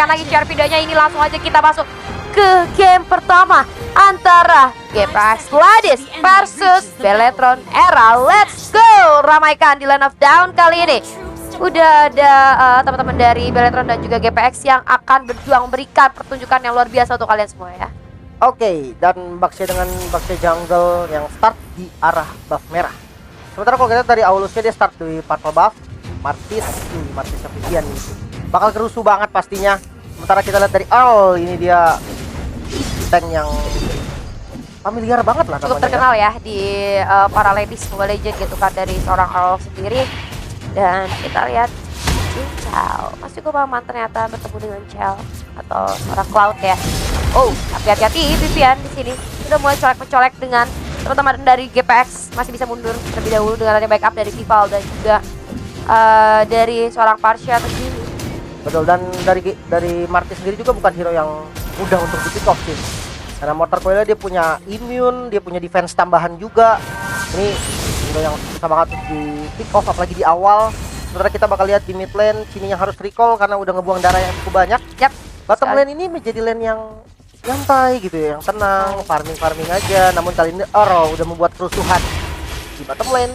lagi share videonya ini, langsung aja kita masuk ke game pertama antara GPX Gladys versus Beletron Era. Let's go! Ramaikan di Land of Dawn kali ini. Udah ada teman-teman dari Beletron dan juga GPX yang akan berjuang memberikan pertunjukan yang luar biasa untuk kalian semua ya. Oke, dan Baxia dengan Baxia Jungle yang start di arah buff merah. Sementara kalau kita dari Aulusnya dia start di purple buff. Martis Vivian ini bakal kerusuh banget pastinya. Sementara kita lihat dari Earl, ini dia tank yang familiar banget lah, cukup terkenal ya di para ladies Mobile Legends gitu kan, dari seorang Earl sendiri. Dan kita lihat Chao masih cukup aman ternyata bertemu dengan Chao atau seorang Cloud ya. Oh, tapi hati-hati Vivian di sini sudah mulai colek-mencolek dengan teman-teman dari GPX, masih bisa mundur terlebih dahulu dengan adanya backup dari Vival dan juga dari seorang Parsha sendiri. Betul, dan dari Martis sendiri juga bukan hero yang mudah untuk di pick off sih. Karena Mortar Coil dia punya immune, dia punya defense tambahan juga. Ini hero yang susah banget di pick off apalagi di awal. Sementara kita bakal lihat di mid lane Cini yang harus recall karena udah ngebuang darah yang cukup banyak. Yap. Bottom lane ini menjadi lane yang santai gitu ya, yang tenang, farming aja. Namun kali ini Earl udah membuat kerusuhan di bottom lane.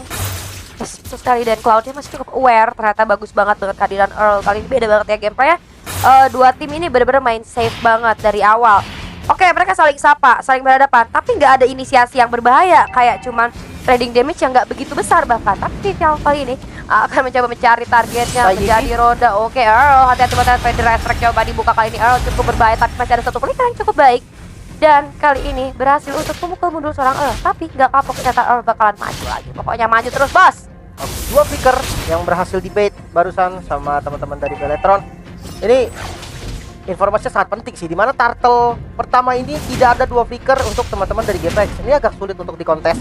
Betul sekali, dan Cloudnya masih cukup aware, ternyata bagus banget dengan kehadiran Earl. Kali ini beda banget ya gameplaynya. Dua tim ini benar-benar main safe banget dari awal. Oke, mereka saling sapa, saling berhadapan, tapi nggak ada inisiasi yang berbahaya, kayak cuman trading damage yang nggak begitu besar bahkan. Tapi Vival kali ini akan mencoba mencari targetnya, menjadi roda. Oke, Earl, hati-hati banget, Federer Strike coba dibuka kali ini. Earl cukup berbahaya, tapi masih ada satu pelikan yang cukup baik. Dan kali ini berhasil untuk memukul mundur seorang Earl, tapi nggak kapok, ternyata Earl bakalan maju lagi. Pokoknya maju terus, bos. Dua flicker yang berhasil debate barusan sama teman-teman dari Beletron. Ini informasinya sangat penting sih, dimana turtle pertama ini tidak ada dua flicker untuk teman-teman dari GPX. Ini agak sulit untuk dikontes.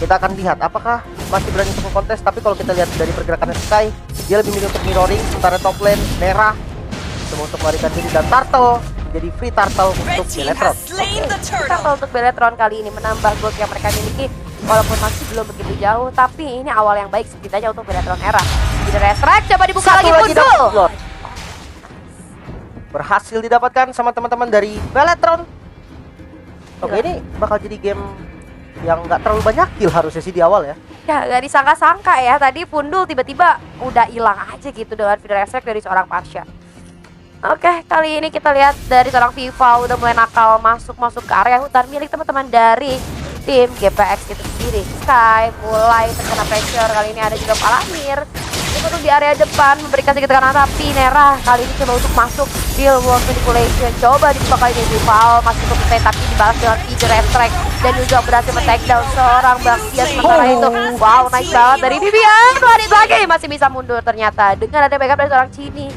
Kita akan lihat apakah masih berani untuk kontes. Tapi kalau kita lihat dari pergerakan Sky, dia lebih milih untuk mirroring. Sementara top lane merah coba untuk melarikan diri, dan turtle jadi free turtle untuk Beletron. Turtle untuk Beletron kali ini menambah gold yang mereka miliki, walaupun masih belum begitu jauh. Tapi ini awal yang baik setidaknya untuk Beletron Era. Jadi Restrike coba dibuka Satu lagi muncul. Berhasil didapatkan sama teman-teman dari Beletron. Oke, ini bakal jadi game yang nggak terlalu banyak kill harusnya sih di awal ya. Ya, gak disangka-sangka ya, tadi Pundul tiba-tiba udah hilang aja gitu dengan Federer Strike dari seorang Parsha. Oke, kali ini kita lihat dari seorang Vival udah mulai nakal masuk ke area hutan milik teman-teman dari tim GPX itu sendiri. Sky mulai terkena pressure, kali ini ada juga Palamir untuk di area depan memberikan sedikit tekanan, tapi Nera kali ini coba untuk masuk Kill Wall Manipulation. Coba dibuka kali ini Vival masih cukup stay, tapi dibalas dengan Federer Strike dan juga berhasil men-take down seorang Baxia. Sementara itu wow, nice banget dari Vivian. Lagi masih bisa mundur ternyata dengan ada backup dari seorang Cini.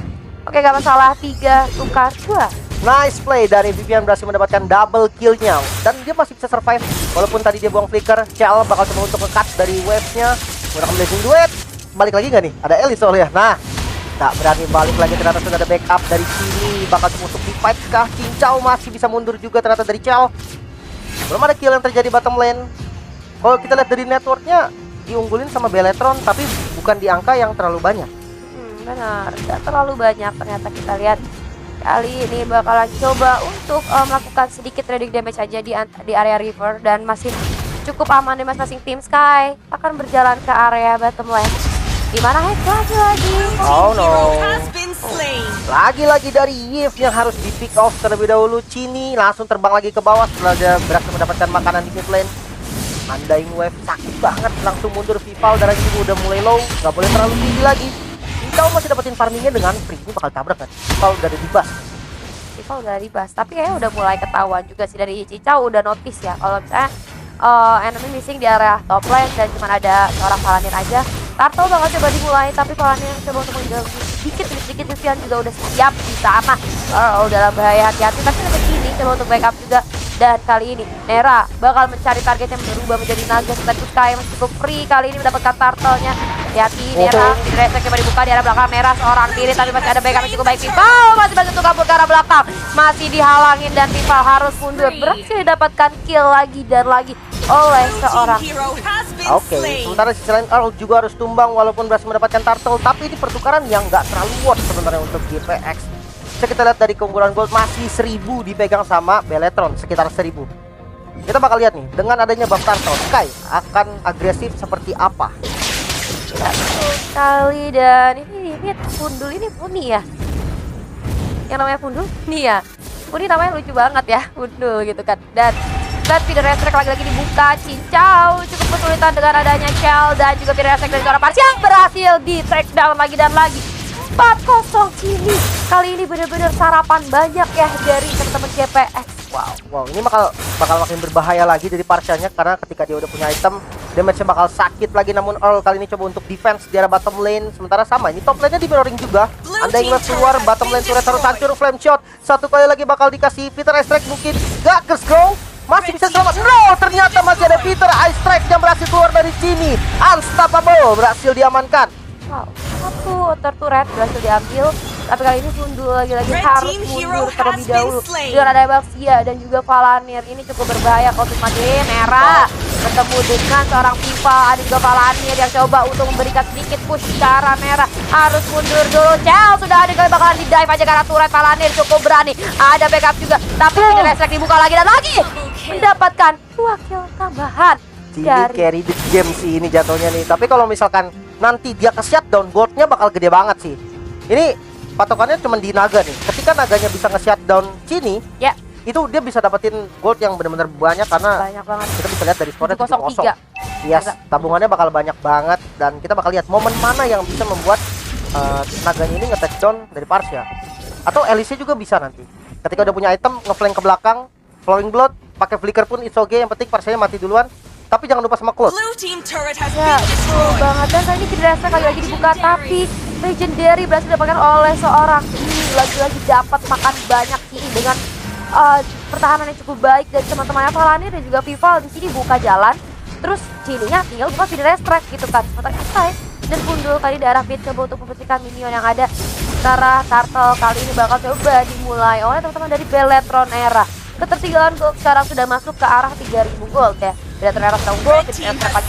Oke, gak masalah, 3 tukar 2. Nice play dari Vivian, berhasil mendapatkan double killnya. Dan dia masih bisa survive walaupun tadi dia buang flicker. Chal bakal coba untuk nge-cut dari wave-nya menggunakan blazing duet. Balik lagi nggak nih? Ada Ellie soalnya. Nah, tak berani balik lagi, ternyata sudah ada backup dari sini. Bakal coba untuk di-fight kah? Cincau masih bisa mundur juga ternyata dari Chal. Belum ada kill yang terjadi bottom lane. Kalau kita lihat dari networknya, diunggulin sama Beletron, tapi bukan di angka yang terlalu banyak. Benar, tidak terlalu banyak ternyata. Kita lihat kali ini bakalan coba untuk melakukan sedikit trading damage aja di area river, dan masih cukup aman di masing-masing tim. Sky akan berjalan ke area bottom lane, dimana Hex lagi. Oh no, lagi-lagi dari Yves yang harus di pick off terlebih dahulu. Cini langsung terbang lagi ke bawah setelah dia berhasil mendapatkan makanan di mid lane. Undying wave sakit banget, langsung mundur. Vival darahnya juga udah mulai low, nggak boleh terlalu tinggi lagi. Kau masih dapetin farmingnya dengan free, ini bakal tabrak kan? Vival udah ada di bus. Vival udah di bus, tapi kayaknya udah mulai ketahuan juga sih dari Cicau, udah notice ya kalau misalnya enemy missing di area top lane dan cuma ada seorang Palanir aja. Turtle bakal coba dimulai, tapi Palanir coba untuk mengganggu sedikit. Vivian juga udah siap di sana. Dalam bahaya, hati-hati, tapi ada begini coba untuk backup juga. Dan kali ini Nera bakal mencari targetnya berubah menjadi naga. Setelah itu Sky masih cukup free, kali ini mendapatkan turtle-nya. Hati-hati Nera, Federer coba dibuka di arah belakang. Nera seorang diri, tapi masih ada backup yang cukup baik. Vival masih banyak untuk kabur ke arah belakang, masih dihalangin dan Vival harus mundur. Berhasil didapatkan kill lagi dan lagi oleh seorang. Oke, sementara sisi lain Earl juga harus tumbang walaupun berhasil mendapatkan turtle, tapi ini pertukaran yang nggak terlalu worth sebenarnya untuk GPX. Bisa kita lihat dari keunggulan gold masih 1000 dipegang sama Beletron, sekitar 1000. Kita bakal lihat nih, dengan adanya buff Turtle, Sky akan agresif seperti apa. Ya, betul sekali. Dan ini Pundul ini Puni ya. Yang namanya Pundul nih ya. Puni namanya lucu banget ya, Pundul gitu kan. Dan feeder restrek lagi-lagi dibuka. Cincau cukup kesulitan dengan adanya Shell dan juga feeder restrek dari seorang Pars yang berhasil di track down lagi dan lagi. 4-0 Cini. Kali ini benar-benar sarapan banyak ya dari teman-teman GPX. Wow, ini bakal makin berbahaya lagi dari Parsianya, karena ketika dia udah punya item, damage-nya bakal sakit lagi. Namun Earl kali ini coba untuk defense di arah bottom lane. Sementara sama, ini top lane-nya di mirroring juga. Anda yang keluar, bottom lane turret harus hancur. Flame shot, satu kali lagi bakal dikasih Peter Ice Strike, mungkin gak ke scroll. Masih bisa selamat. No, ternyata masih ada Peter Ice Strike yang berhasil keluar dari sini. Unstoppable, berhasil diamankan. Wow, satu turret berhasil diambil. Tapi kali ini Pundul lagi-lagi harus mundur terlebih dahulu dengan ada Baxia dan juga Valanir. Ini cukup berbahaya kalau dimatiin. Nera bertemu dengan seorang Viva, ada juga Valanir yang coba untuk memberikan sedikit push ke arah Nera. Harus mundur dulu. Cel sudah ada kali bakalan di dive aja karena turret Valanir cukup berani. Ada backup juga, tapi Feeder Restrek dibuka lagi dan lagi mendapatkan 2 kill tambahan. Cini carry the game sih ini jatuhnya nih. Tapi kalau misalkan nanti dia ke shutdown, goldnya bakal gede banget sih. Ini patokannya cuma di naga nih. Ketika naganya bisa nge-shutdown Cini, ya, itu dia bisa dapetin gold yang benar-benar banyak, karena banyak banget. kita bisa lihat dari skornya 7-0-3. Yes, tabungannya bakal banyak banget, dan kita bakal lihat momen mana yang bisa membuat naganya ini nge-touchdown dari Parsia. Atau Elise juga bisa nanti. Ketika udah punya item, nge-flank ke belakang, flowing blood, pakai flicker pun it's okay, yang penting Parsianya mati duluan. Tapi jangan lupa sama Cloud. Ya, betul banget. Dan tadi Feeder Restrek lagi dibuka, tapi Legendary berhasil didapatkan oleh seorang Cini. Lagi-lagi dapat makan banyak Cini dengan pertahanan yang cukup baik dari teman-temannya Valanir dan juga Vival. Di sini buka jalan, terus Cininya tinggal buka Feeder Restrek gitu kan. Mata Sky dan Pundul kali darah pit coba untuk membersihkan minion yang ada. Secara Turtle kali ini bakal coba dimulai oleh teman-teman dari Beletron Era. Ketertinggalan gold sekarang sudah masuk ke arah 3000 gold ya. Beletron Era sedang gold,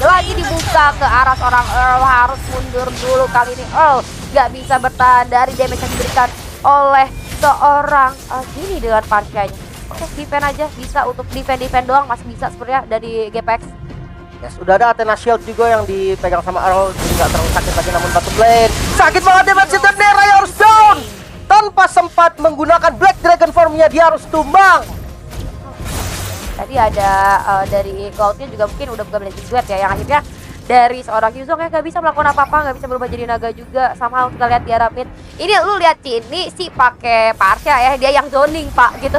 lagi dibuka ke arah seorang Earl. Harus mundur dulu kali ini. Earl gak bisa bertahan dari damage yang diberikan oleh seorang Cini dengan Parsianya. Oke, defend aja, bisa untuk defend doang masih bisa sebenarnya dari GPX. Yes, udah ada Athena Shield juga yang dipegang sama Earl, jadi nggak terlalu sakit lagi. Namun batu blade sakit banget, damage dan Nera yang harus down. Tanpa sempat menggunakan Black Dragon formnya, dia harus tumbang. Tadi ada dari Goldnya juga mungkin udah bukan Blazing Duet ya, yang akhirnya dari seorang Yuzong yang gak bisa melakukan apa-apa, gak bisa berubah jadi naga juga. Sama kita lihat di arah mid. Ini lu lihat Cini sih pakai Parsia ya, dia yang zoning pak gitu.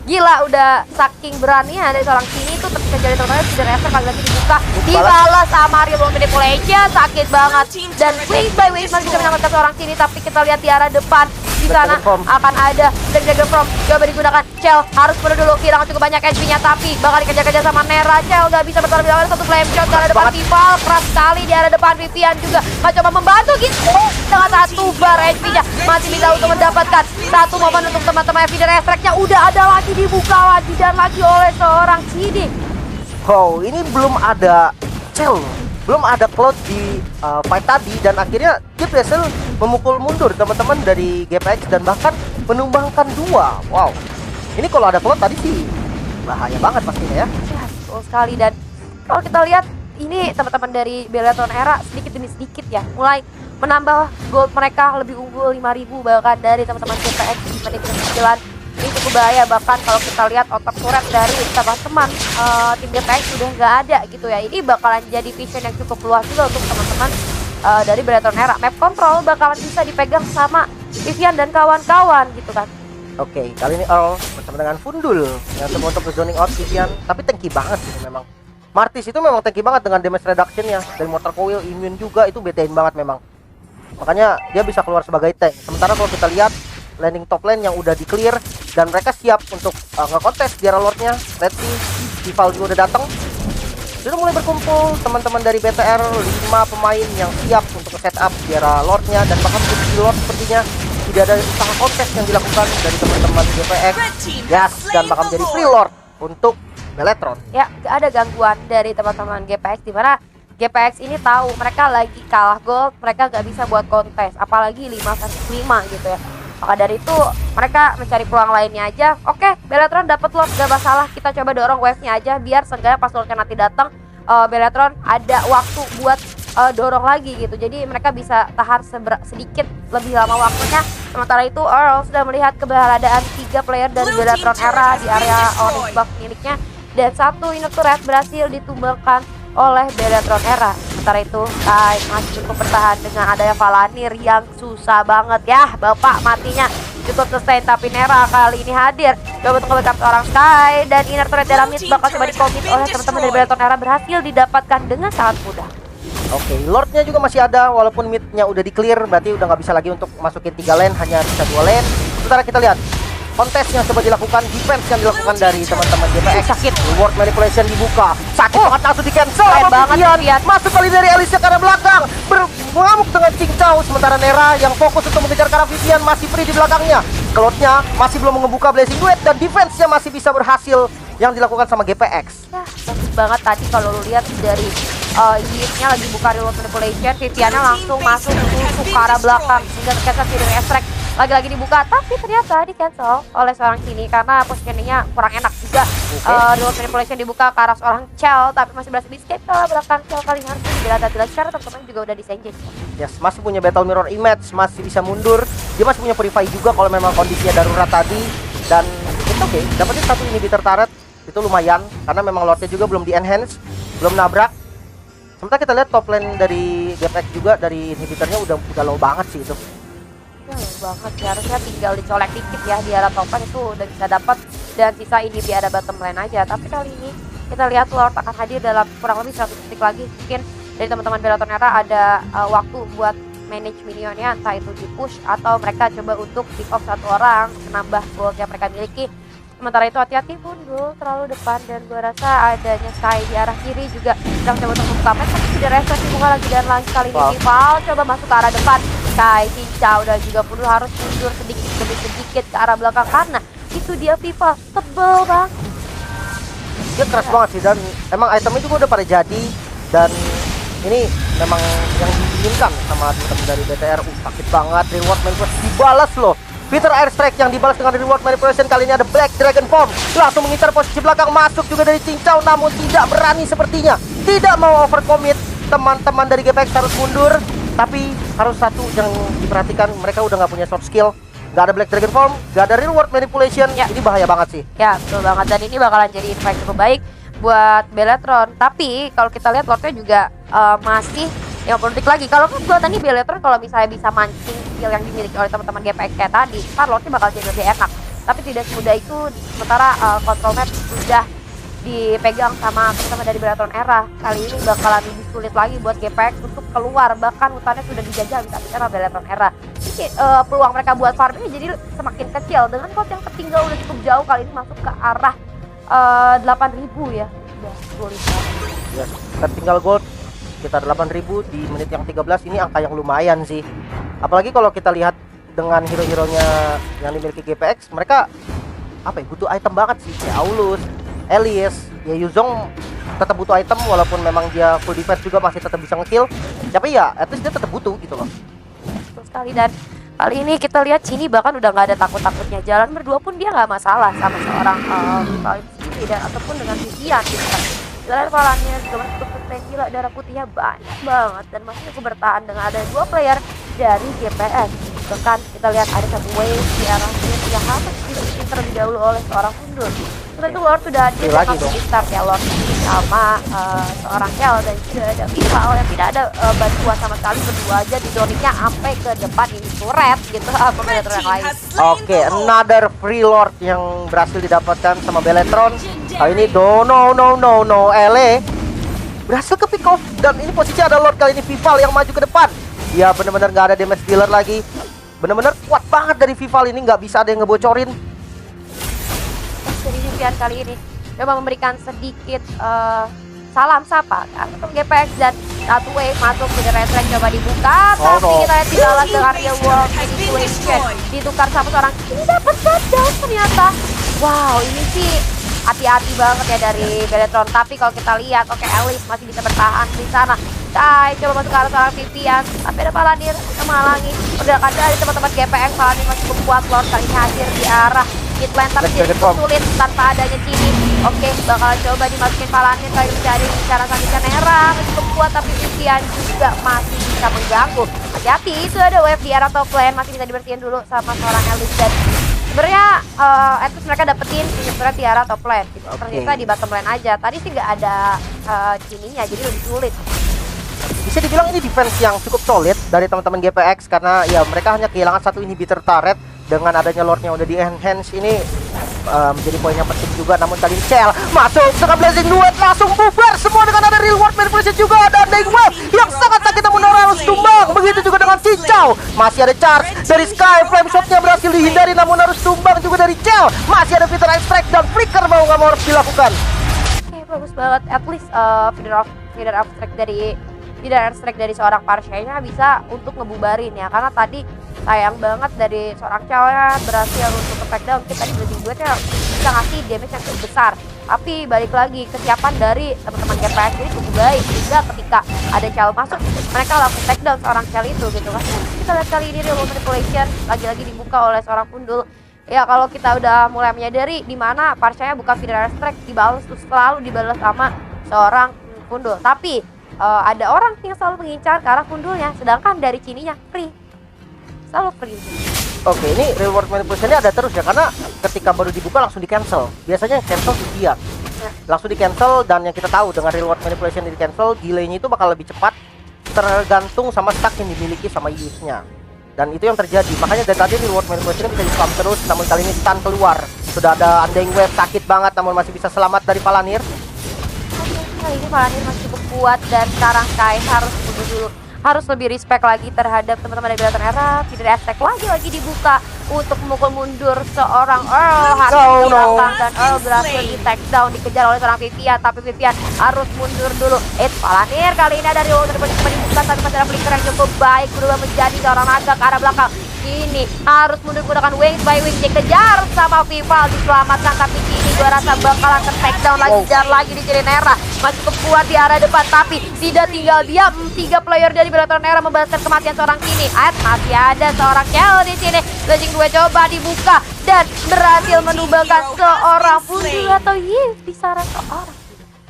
Gila, udah saking beraninya dari seorang Cini itu terus jadi terutama Feeder Restrek lagi dibuka, dibalas sama Real Manipulation, sakit banget. Dan wave by wave masih bisa menyelamatkan seorang Cini, tapi kita lihat di arah depan di sana akan ada Black Dragon Form coba digunakan. Cel harus mundur dulu, kehilangan cukup banyak HP-nya, tapi bakal dikejar-kejar sama Nera. Cel gak bisa bertahan lebih lama, satu flame shot ke arah depan Vival, keras sekali di arah depan. Vivian juga coba membantu gitu dengan satu bar HP-nya, masih bisa untuk mendapatkan satu momen untuk teman-teman. Feeder Restrek-nya udah ada lagi, dibuka lagi dan lagi oleh seorang Cini. Wow, ini belum ada Cel, belum ada Cloud di fight tadi, dan akhirnya dia berhasil memukul mundur teman-teman dari GPX dan bahkan menumbangkan 2. Wow, ini kalau ada Cloud tadi sih bahaya banget pastinya ya. Ya, betul sekali. Dan kalau kita lihat ini teman-teman dari Beletron Era sedikit demi sedikit ya mulai menambah gold mereka, lebih unggul 5000 bahkan dari teman-teman GPX di menit ke-9. Ini cukup bahaya, bahkan kalau kita lihat otak turret dari teman-teman tim GPX sudah nggak ada gitu ya. Ini bakalan jadi vision yang cukup luas juga untuk teman-teman dari Beletron Era. Map control bakalan bisa dipegang sama Vivian dan kawan-kawan gitu kan. Oke, kali ini Earl bersama dengan Pundul yang coba untuk zoning out Vivian, tapi tanky banget sih memang. Martis itu memang tanky banget dengan damage reduction-nya dari Mortar Coil, immune juga, itu betain banget memang. Makanya dia bisa keluar sebagai tank. Sementara kalau kita lihat landing top lane yang udah di clear dan mereka siap untuk nge-contest di arah lordnya. Let's see, Vival juga udah datang. Sudah mulai berkumpul teman-teman dari BTR, 5 pemain yang siap untuk setup di arah lordnya, dan bahkan di lord sepertinya tidak ada usaha kontes yang dilakukan dari teman-teman GPX. Yes, dan bakal menjadi free lord untuk Beletron. Ya, gak ada gangguan dari teman-teman GPX, di mana GPX ini tahu mereka lagi kalah gold, mereka gak bisa buat kontes, apalagi 5 versus 5 gitu ya. Maka dari itu mereka mencari peluang lainnya aja. Oke, Beletron dapat Lord, gak masalah. Kita coba dorong wave-nya aja biar seenggaknya pas Lordnya nanti datang, Beletron ada waktu buat dorong lagi gitu. Jadi mereka bisa tahan sedikit lebih lama waktunya. Sementara itu Earl sudah melihat keberadaan 3 player dari Beletron Era di area Onyx buff miliknya, dan 1 unit turret berhasil ditumbangkan oleh Beletron Era. Sementara itu Kai masih cukup bertahan dengan adanya Valanir yang susah banget ya. Bapak matinya cukup sustain, tapi Nera kali ini hadir coba untuk nge-backup seorang Sky, dan inner turret dalam mid bakal coba di-commit oleh teman-teman dari Beletron Era, berhasil didapatkan dengan sangat mudah. Oke, Lordnya juga masih ada walaupun midnya udah di-clear, berarti udah nggak bisa lagi untuk masukin 3 lane, hanya bisa 2 lane. Sementara kita lihat kontes yang coba dilakukan, defense yang dilakukan dari teman-teman GPX. Sakit. Reward manipulation dibuka, sakit banget, langsung di cancel. Keren banget Vivian. Masuk kali dari Alicia ke arah belakang, mengamuk dengan cincau. Sementara Nera yang fokus untuk mengejar karena Vivian masih free di belakangnya. Cloud-nya masih belum membuka Blazing Duet, dan defense-nya masih bisa berhasil yang dilakukan sama GPX. Ya, bagus banget tadi kalau lu lihat dari Yves-nya lagi buka reload manipulation, Viviannya langsung masuk ke arah belakang sehingga terkesan video extract lagi-lagi dibuka, tapi ternyata di cancel oleh seorang sini karena positioningnya kurang enak juga. Reload manipulation dibuka ke arah seorang Chell, tapi masih berhasil di escape ke arah belakang. Chell kali ini harus dibela-bela secara teman-teman juga udah disengage. Yes, masih punya battle mirror image, masih bisa mundur. Dia masih punya purify juga kalau memang kondisinya darurat tadi. Dan itu oke, dapetin 1 inhibitor turret itu lumayan karena memang Lordnya juga belum di enhance, belum nabrak. Sementara kita lihat top lane dari GPX juga dari inhibitornya udah low banget sih itu. Ya banget sih, harusnya tinggal dicolek dikit ya di arah top lane itu udah bisa dapat, dan sisa ini di ada bottom lane aja. Tapi kali ini kita lihat Lord akan hadir dalam kurang lebih 1 detik lagi. Mungkin dari teman-teman Beletron Era ada waktu buat manage minionnya, entah itu di push atau mereka coba untuk pick off 1 orang, menambah gold yang mereka miliki. Sementara itu hati-hati Bundul terlalu depan, dan gue rasa adanya Sky di arah kiri juga sedang coba untuk membuka map, tapi tidak refresh dibuka lagi, dan lagi kali ini Vival coba masuk ke arah depan. Sky, cincau, dan juga Bundul harus mundur sedikit demi sedikit ke arah belakang karena itu dia Vival tebel banget. Dia keras banget sih, dan emang itemnya juga udah pada jadi, dan ini memang yang diinginkan sama teman dari BTR. Sakit banget, reward manipulation dibalas loh. Peter Airstrike yang dibalas dengan reward manipulation, kali ini ada Black Dragon Form, langsung mengincar posisi belakang, masuk juga dari cincau, namun tidak berani sepertinya, tidak mau overcommit. Teman-teman dari GPX harus mundur, tapi harus satu yang diperhatikan, mereka udah nggak punya short skill, nggak ada Black Dragon Form, nggak ada reward manipulation. Ya, ini bahaya banget sih. Ya betul banget, dan ini bakalan jadi impact cukup baik buat Beletron. Tapi kalau kita lihat Lordnya juga masih 50 detik lagi. Kalau buat tadi Beletron kalau misalnya bisa mancing skill yang dimiliki oleh teman-teman GPX kayak tadi, ntar Lordnya bakal jadi lebih enak. Tapi tidak semudah itu, sementara control map sudah dipegang sama teman-teman dari Beletron Era. Kali ini bakalan lebih sulit lagi buat GPX untuk keluar, bahkan hutannya sudah dijajah bisa sama Beletron Era. Jadi peluang mereka buat farmnya jadi semakin kecil, dengan gold yang tertinggal udah cukup jauh, kali ini masuk ke arah 8.000 ya. Udah sulit banget. Ya, tertinggal gold sekitar 8.000 di menit yang 13, ini angka yang lumayan sih. Apalagi kalau kita lihat dengan hero-heronya yang dimiliki GPX, mereka apa ya, butuh item banget sih. Kayak Aulus, Elias, ya Yuzong tetap butuh item walaupun memang dia full defense juga masih tetap bisa ngekill. Tapi ya at least dia tetap butuh gitu loh. Betul sekali, dan kali ini kita lihat Cini bahkan udah nggak ada takut-takutnya, jalan berdua pun dia nggak masalah sama seorang Vivalin sendiri, dan ataupun dengan Vivian gitu kan. Jalan Valanir juga masih cukup sustain, gila darah putihnya banyak banget, dan masih cukup bertahan dengan ada 2 player dari GPX. Bahkan kita lihat ada 1 wave di arah mid yang harus dibikin terlebih dahulu oleh seorang mundur. Setelah itu Lord sudah hadir dan langsung di start ya Lord sama seorang Kel, dan juga ada Vival yang tidak ada bantuan sama sekali, berdua aja didorongnya sampai ke depan ini turret gitu apa Beletron yang lain. Oke, another free Lord yang berhasil didapatkan sama Beletron. Kali ini no Ele berhasil ke pick off, dan ini posisi ada Lord, kali ini Vival yang maju ke depan. Dia benar-benar nggak ada damage dealer lagi, benar-benar kuat banget dari Vival ini, nggak bisa ada yang ngebocorin. Jadi Vivian kali ini coba memberikan sedikit salam sapa untuk GPX, dan 1 wave masuk ke red track coba dibuka, tapi kita lihat dibalas dengan real world situation, ditukar sama seorang ini dapat shutdown ternyata. Wow, ini sih hati-hati banget ya dari Beletron. Tapi kalau kita lihat, oke, Alice masih bisa bertahan di sana. Sky coba masuk ke arah seorang Vivian, tapi ada Palanir yang menghalangi. Udah ada dari teman-teman GPX, Palanir masih cukup kuat. Lord kali ini hadir di arah mid lane, tapi jadi sulit tanpa adanya Cini. Oke, bakalan coba dimasukin Palanir kali ini mencari cara Sandikan Nera, cukup kuat, tapi Vivian juga masih bisa mengganggu. Hati-hati, itu ada wave di arah top lane, masih bisa dibersihin dulu sama seorang Elise. Dan sebenarnya at least mereka dapetin sebenarnya Tiara top lane gitu. Ternyata di bottom lane aja. Tadi sih nggak ada Cininya, jadi lebih sulit. Bisa dibilang ini defense yang cukup solid dari teman-teman GPX karena ya mereka hanya kehilangan satu inhibitor turret. Dengan adanya Lordnya udah di enhance ini menjadi poin yang penting juga. Namun kali ini Cell masuk dengan Blazing Duet, langsung bubar semua dengan ada reward manipulation juga. Ada Undying Wave yang sangat sakit namun Nora harus tumbang. Begitu juga dengan Cincau, masih ada charge dari Sky, flame shotnya berhasil dihindari namun harus tumbang juga dari Cell. Masih ada Feeder Extract dan Flicker mau nggak mau harus dilakukan. Oke, bagus banget. At least Feeder Extract dari seorang Parshanya bisa untuk ngebubarin ya, karena tadi sayang banget dari seorang cowoknya berhasil untuk ke takedown. Mungkin tadi Blazing Duetnya bisa ngasih damage yang cukup besar, tapi balik lagi kesiapan dari teman-teman GPX ini cukup baik sehingga ketika ada Cell masuk mereka langsung takedown seorang Cell itu gitu kan. Kita lihat kali ini real manipulation lagi-lagi dibuka oleh seorang Pundul. Ya kalau kita udah mulai menyadari di mana Parshanya bukan Feeder Extract, dibalas terus selalu dibalas sama seorang Pundul, tapi ada orang yang selalu mengincar ke arah Pundulnya, sedangkan dari Cininya free, selalu free. Oke, ini reward manipulation-nya ada terus ya, karena ketika baru dibuka langsung di cancel. Biasanya yang cancel di dia langsung di cancel, dan yang kita tahu dengan reward manipulation di cancel, delay-nya itu bakal lebih cepat tergantung sama stack yang dimiliki sama use-nya. Dan itu yang terjadi, makanya dari tadi reward manipulation bisa di-spam terus, namun kali ini stun keluar. Sudah ada Undying Wave, sakit banget namun masih bisa selamat dari Palanir. Kali ini Palanir masih cukup kuat dan sekarang Sky harus mundur dulu, harus lebih respect lagi terhadap teman-teman dari Belaton Era. Feeder Extract lagi dibuka untuk memukul mundur seorang Earl, harus dihilangkan dan Earl berhasil di takedown, dikejar oleh seorang Vivian, tapi Vivian harus mundur dulu. Palanir kali ini ada Real dibuka, tapi masih ada Flicker yang cukup baik berubah menjadi seorang naga ke arah belakang. Ini harus mundur menggunakan wings by wings, dikejar sama Vival, diselamatkan, tapi ini gua rasa bakalan ter-takedown lagi, kejar lagi di Nera. Masih cukup kuat di arah depan, tapi tidak tinggal diam. 3 player dari Belaton Nera membalaskan kematian seorang Kini. Masih ada seorang Cell di sini. Blazing Duet coba dibuka dan berhasil menumbangkan seorang Pundul atau bisa seorang.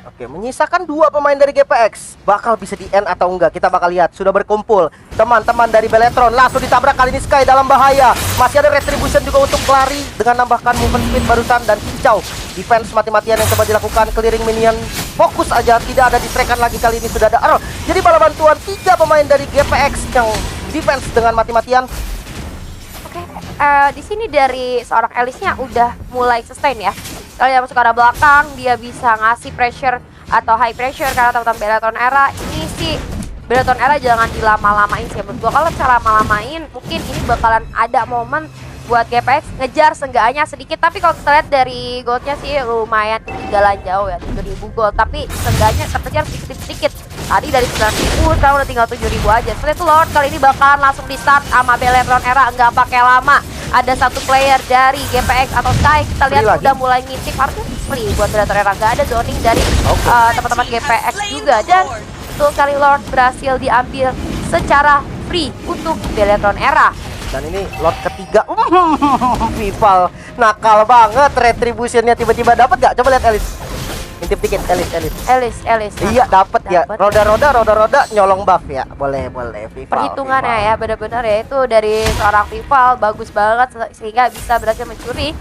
Oke, menyisakan 2 pemain dari GPX. Bakal bisa di end atau enggak, kita bakal lihat. Sudah berkumpul teman-teman dari Beletron, langsung ditabrak kali ini Sky dalam bahaya. Masih ada Retribution juga untuk lari dengan nambahkan movement speed barusan, dan Cincau defense mati-matian yang coba dilakukan, clearing minion. Fokus aja, tidak ada distraction lagi kali ini, sudah ada Earl. Jadi bala bantuan 3 pemain dari GPX yang defense dengan mati-matian. Oke, di sini dari seorang Elise-nya udah mulai sustain ya. Kalau dia masuk ke arah belakang, dia bisa ngasih pressure atau high pressure karena teman-teman Belaton Era. Ini sih Belaton Era jangan dilama-lamain sih menurut gua. Kalau cara lama-lamain mungkin ini bakalan ada momen buat GPX ngejar seenggaknya sedikit. Tapi kalau kita lihat dari goldnya sih lumayan ketinggalan jauh ya, 7.000 gold. Tapi seenggaknya terkejar sedikit-sedikit. Tadi dari 9.000 sekarang udah tinggal 7.000 aja. Setelah itu Lord kali ini bakalan langsung di start sama Belaton Era, nggak pakai lama. Ada satu player dari GPX atau Sky, kita lihat udah mulai ngintip, harusnya free buat Belaton Era. Nggak ada zoning dari teman-teman GPX juga. Dan betul sekali Lord berhasil diambil secara free untuk Belaton Era. Dan ini Lord ketiga. Vival nakal banget, retributionnya tiba-tiba dapat gak? Coba lihat Elise. Intip dikit Elise. Iya, dapat ya. Roda-roda nyolong buff ya. Boleh Vival. Perhitungannya ya benar-benar ya, itu dari seorang Vival bagus banget sehingga bisa berhasil mencuri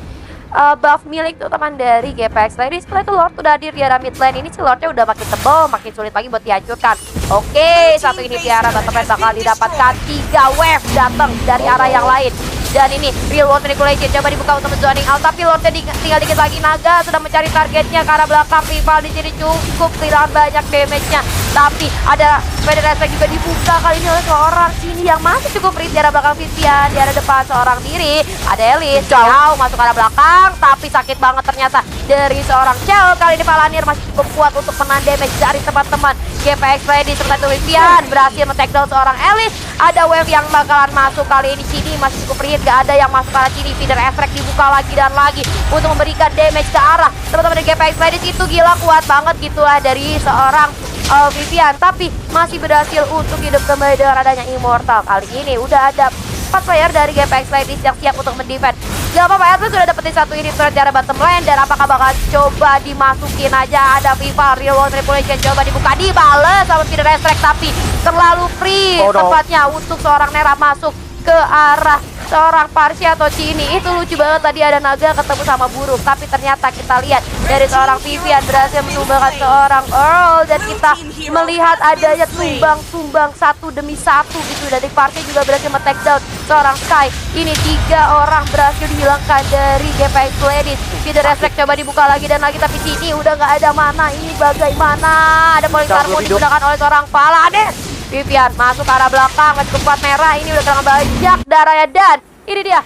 buff milik teman dari GPX lagi. Setelah itu Lord udah hadir di arah mid lane. Ini si Lordnya udah makin tebal, makin sulit lagi buat dihancurkan. Oke, satu ini Tiara bottom lane bakal didapatkan. 3 wave datang dari arah yang lain. Dan ini real world manipulation coba dibuka untuk zoning out, tapi Lordnya tinggal dikit lagi. Naga sudah mencari targetnya ke arah belakang. Vival di sini cukup kehilangan banyak damage-nya, tapi ada Feeder Extract juga dibuka kali ini oleh seorang sini yang masih cukup free di arah belakang Vivian. Di arah depan seorang diri ada Elise jauh masuk ke arah belakang, tapi sakit banget ternyata dari seorang Cell. Kali ini Palanir masih cukup kuat untuk menahan damage dari teman-teman GPX ready. Setelah itu Vivian berhasil men-takedown seorang Elise. Ada wave yang bakalan masuk kali ini. Cini masih cukup free, gak ada yang masuk ke arah Cini. Feeder Extract dibuka lagi dan lagi untuk memberikan damage ke arah teman-teman dari GPX ready. Itu gila kuat banget gitu lah dari seorang Vivian, tapi masih berhasil untuk hidup kembali dengan adanya Immortal. Kali ini udah ada 4 player dari GPX Ladies yang siap untuk mendefend. Gak apa-apa, Elvis sudah dapetin satu ini turret dari bottom lane. Dan apakah bakal coba dimasukin aja? Ada Viva, Real World Manipulation coba dibuka, dibales sama Feeder Restrict. Tapi terlalu free tempatnya untuk seorang Nera masuk ke arah seorang Parsia atau Cini. Itu lucu banget, tadi ada naga ketemu sama burung. Tapi ternyata kita lihat dari seorang Vivian berhasil menumbangkan seorang Earl. Dan kita melihat adanya tumbang-tumbang satu demi satu gitu. Dari Parsia juga berhasil men-take down seorang Sky. Ini 3 orang berhasil dihilangkan dari GPX Ladies. Feeder Restrict coba dibuka lagi dan lagi, tapi Cini udah nggak ada mana. Ini bagaimana? Ada Polistar mau digunakan oleh seorang Paladin. Vivian masuk ke arah belakang, masih kuat merah. Ini udah kena banyak darahnya dan ini dia